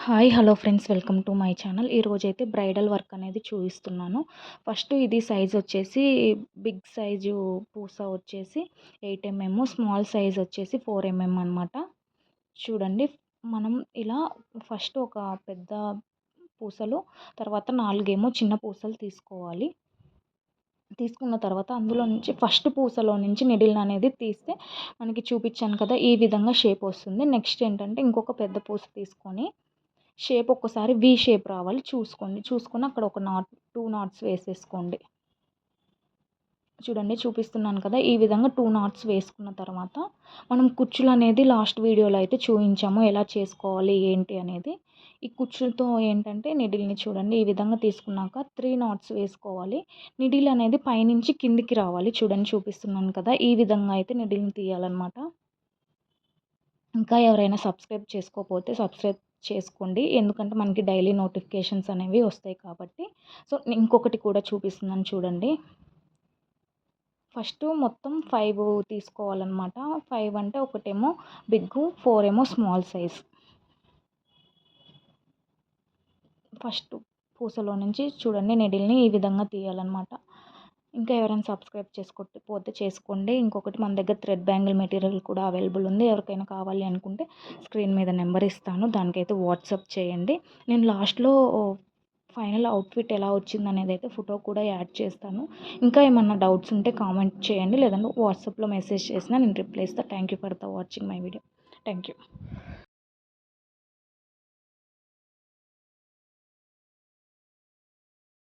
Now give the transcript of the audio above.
Hi hello friends, welcome to my channel. ఈరోజైతే bridal work అనేది చూపిస్తున్నాను. ఫస్ట్ ఇది సైజ్ వచ్చేసి బిగ్ సైజు పూస వచ్చేసి 8 mm, స్మాల్ సైజ్ వచ్చేసి 4 mm అనమాట. చూడండి, మనం ఇలా ఫస్ట్ ఒక పెద్ద పూసలు, తర్వాత 4 చిన్న పూసలు తీసుకోవాలి. తీసుకున్న తర్వాత అందులో నుంచి ఫస్ట్ పూసలో నుంచి నిడిల్ అనేది తీస్తే మనకి చూపించాను కదా, ఈ విధంగా షేప్ వస్తుంది. నెక్స్ట్ ఏంటంటే ఇంకొక పెద్ద పూస తీసుకొని షేప్ ఒక్కసారి వి షేప్ రావాలి చూసుకోండి. చూసుకొని అక్కడ ఒక నాట్ 2 నాట్స్ వేసేసుకోండి. చూడండి, చూపిస్తున్నాను కదా, ఈ విధంగా 2 నాట్స్ వేసుకున్న తర్వాత మనం కుచ్చులు అనేది లాస్ట్ వీడియోలో అయితే చూపించాము ఎలా చేసుకోవాలి ఏంటి అనేది. ఈ కుచ్చులతో ఏంటంటే నిడిల్ని చూడండి ఈ విధంగా తీసుకున్నాక 3 నాట్స్ వేసుకోవాలి. నిడిల్ అనేది పైనుంచి కిందికి రావాలి. చూడండి, చూపిస్తున్నాను కదా, ఈ విధంగా అయితే నిడిల్ని తీయాలన్నమాట. ఇంకా ఎవరైనా సబ్స్క్రైబ్ చేసుకోకపోతే సబ్స్క్రైబ్ చేసుకోండి, ఎందుకంటే మనకి డైలీ నోటిఫికేషన్స్ అనేవి వస్తాయి కాబట్టి. సో ఇంకొకటి కూడా చూపిస్తున్నాను చూడండి. ఫస్ట్ మొత్తం 5 తీసుకోవాలన్నమాట. 5 అంటే ఒకటేమో బిగ్, 4 ఏమో స్మాల్ సైజ్. ఫస్ట్ పూసలో నుంచి చూడండి నిడిల్ని ఈ విధంగా తీయాలన్నమాట. ఇంకా ఎవరైనా సబ్స్క్రైబ్ చేసుకోకపోతే చేసుకోండి. ఇంకొకటి, మన దగ్గర థ్రెడ్ బ్యాంగిల్ మెటీరియల్ కూడా అవైలబుల్ ఉంది. ఎవరికైనా కావాలి అనుకుంటే స్క్రీన్ మీద నెంబర్ ఇస్తాను, దానికైతే వాట్సాప్ చేయండి. నేను లాస్ట్లో ఫైనల్ అవుట్ఫిట్ ఎలా వచ్చింది అనేది అయితే ఫోటో కూడా యాడ్ చేస్తాను. ఇంకా ఏమన్నా డౌట్స్ ఉంటే కామెంట్ చేయండి, లేదంటే వాట్సాప్లో మెసేజ్ చేసినా నేను రిప్లై ఇస్తాను. Thank you for the watching my video. Thank you.